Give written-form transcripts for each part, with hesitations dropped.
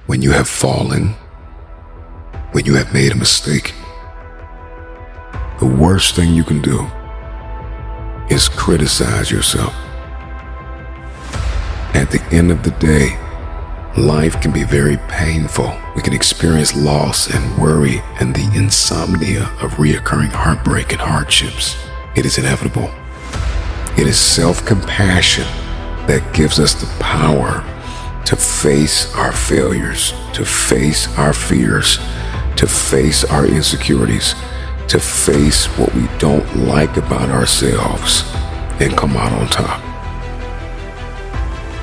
when you have fallen, when you have made a mistake, the worst thing you can do is criticize yourself. At the end of the day, life can be very painful. We can experience loss and worry and the insomnia of reoccurring heartbreak and hardships. It is inevitable. It is self-compassion that gives us the power to face our failures, to face our fears, to face our insecurities, to face what we don't like about ourselves and come out on top.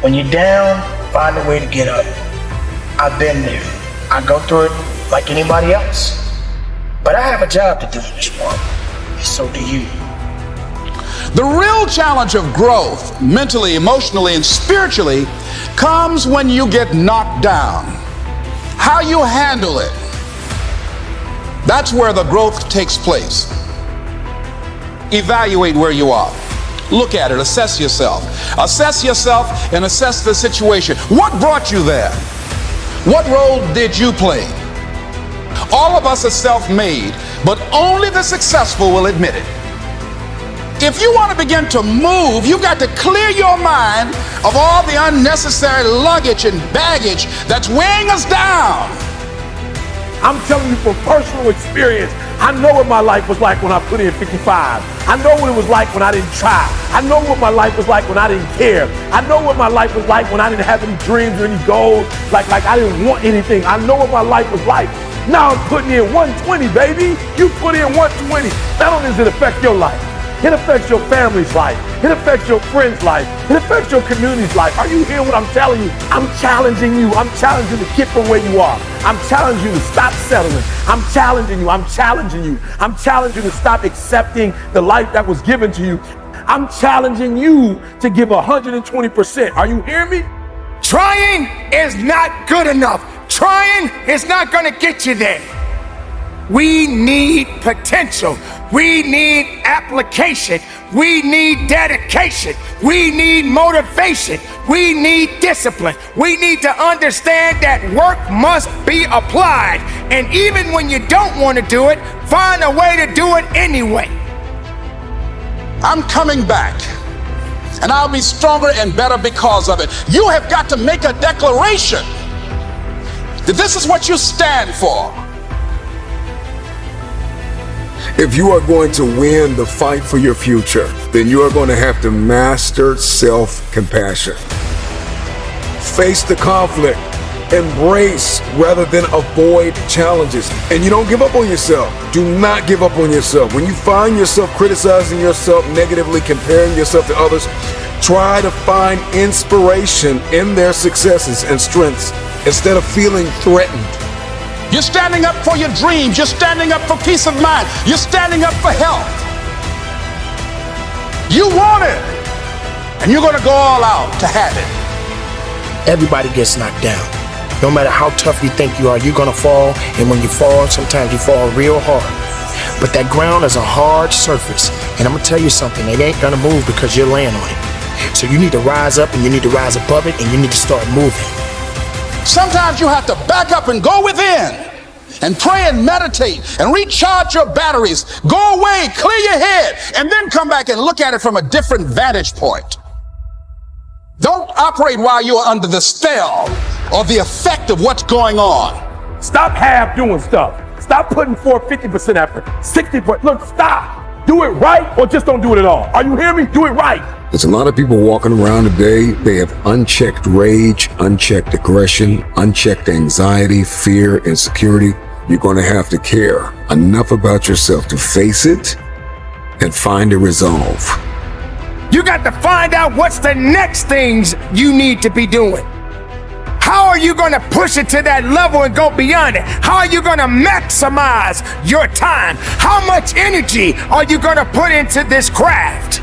When you're down, find a way to get up. I've been there. I go through it like anybody else. But I have a job to do in this world. So do you. The real challenge of growth, mentally, emotionally, and spiritually, comes when you get knocked down. How you handle it, that's where the growth takes place. Evaluate where you are. Look at it, assess yourself. Assess yourself and assess the situation. What brought you there? What role did you play? All of us are self-made, but only the successful will admit it. If you want to begin to move, you've got to clear your mind of all the unnecessary luggage and baggage that's weighing us down. I'm telling you from personal experience, I know what my life was like when I put in 55. I know what it was like when I didn't try. I know what my life was like when I didn't care. I know what my life was like when I didn't have any dreams or any goals, like I didn't want anything. I know what my life was like. Now I'm putting in 120, baby. You put in 120. Not only does it affect your life, it affects your family's life. It affects your friend's life. It affects your community's life. Are you hearing what I'm telling you? I'm challenging you. I'm challenging you to get from where you are. I'm challenging you to stop settling. I'm challenging you. I'm challenging you. I'm challenging you to stop accepting the life that was given to you. I'm challenging you to give 120%. Are you hearing me? Trying is not good enough. Trying is not going to get you there. We need potential. We need application. We need dedication. We need motivation. We need discipline. We need to understand that work must be applied. And even when you don't want to do it, find a way to do it anyway. I'm coming back, and I'll be stronger and better because of it. You have got to make a declaration that this is what you stand for. If you are going to win the fight for your future, then you are going to have to master self-compassion. Face the conflict, embrace rather than avoid challenges. And you don't give up on yourself. Do not give up on yourself. When you find yourself criticizing yourself negatively, comparing yourself to others, try to find inspiration in their successes and strengths instead of feeling threatened. You're standing up for your dreams. You're standing up for peace of mind. You're standing up for health. You want it, and you're going to go all out to have it. Everybody gets knocked down. No matter how tough you think you are, you're going to fall. And when you fall, sometimes you fall real hard. But that ground is a hard surface. And I'm going to tell you something. It ain't going to move because you're laying on it. So you need to rise up, and you need to rise above it, and you need to start moving. Sometimes you have to back up and go within and pray and meditate and recharge your batteries. Go away, clear your head, and then come back and look at it from a different vantage point. Don't operate while you are under the spell or the effect of what's going on. Stop half doing stuff. Stop putting forth 50% effort, 60%. Look, stop. Do it right or just don't do it at all. Are you hearing me? Do it right. There's a lot of people walking around today. They have unchecked rage, unchecked aggression, unchecked anxiety, fear, insecurity. You're going to have to care enough about yourself to face it and find a resolve. You got to find out what's the next things you need to be doing. How are you going to push it to that level and go beyond it? How are you going to maximize your time? How much energy are you going to put into this craft?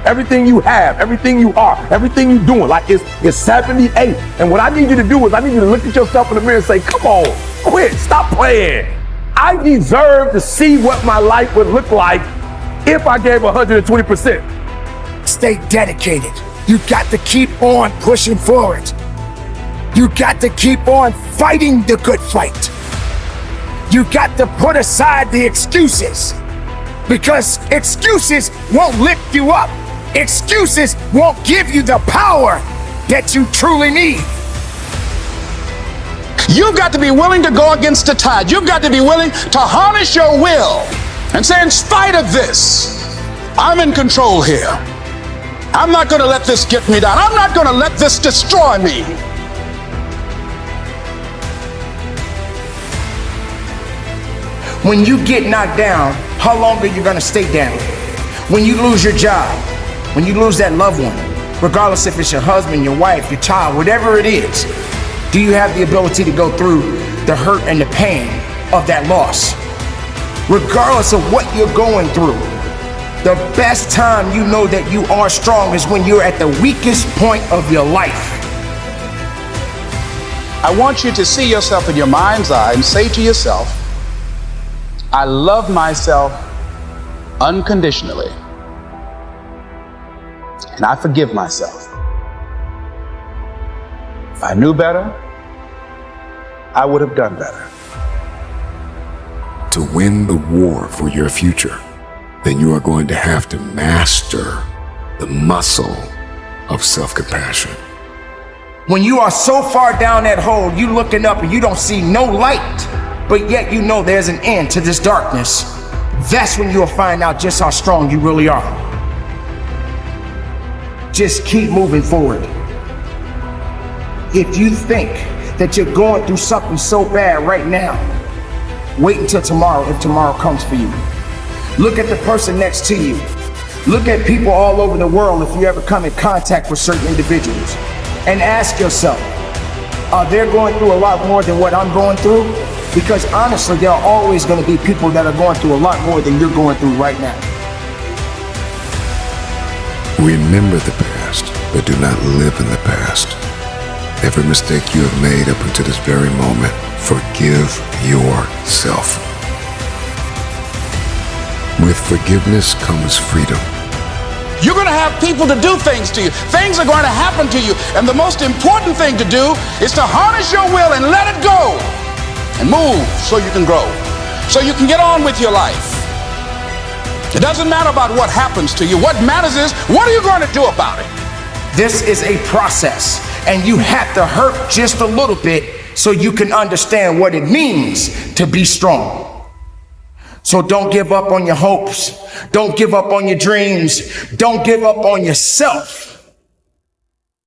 Everything you have, everything you are, everything you're doing, like it's 78. And what I need you to do is I need you to look at yourself in the mirror and say, come on, quit, stop playing. I deserve to see what my life would look like if I gave 120%. Stay dedicated. You got to keep on pushing forward. You got to keep on fighting the good fight. You got to put aside the excuses, because excuses won't lift you up. Excuses won't give you the power that you truly need. You've got to be willing to go against the tide. You've got to be willing to harness your will and say, in spite of this, I'm in control here. I'm not going to let this get me down. I'm not going to let this destroy me. When you get knocked down, how long are you going to stay down? When you lose your job, when you lose that loved one, regardless if it's your husband, your wife, your child, whatever it is, do you have the ability to go through the hurt and the pain of that loss? Regardless of what you're going through, the best time you know that you are strong is when you're at the weakest point of your life. I want you to see yourself in your mind's eye and say to yourself, I love myself unconditionally, and I forgive myself. If I knew better, I would have done better. To win the war for your future, then you are going to have to master the muscle of self-compassion. When you are so far down that hole, you looking up and you don't see no light, but yet you know there's an end to this darkness, that's when you'll find out just how strong you really are. Just keep moving forward. If you think that you're going through something so bad right now, wait until tomorrow if tomorrow comes for you. Look at the person next to you. Look at people all over the world if you ever come in contact with certain individuals. And ask yourself, are they going through a lot more than what I'm going through? Because honestly, there are always going to be people that are going through a lot more than you're going through right now. Remember the past, but do not live in the past. Every mistake you have made up until this very moment, forgive yourself. With forgiveness comes freedom. You're going to have people to do things to you. Things are going to happen to you. And the most important thing to do is to harness your will and let it go and move so you can grow, so you can get on with your life. It doesn't matter about what happens to you. What matters is, what are you going to do about it? This is a process, and you have to hurt just a little bit so you can understand what it means to be strong. So don't give up on your hopes. Don't give up on your dreams. Don't give up on yourself.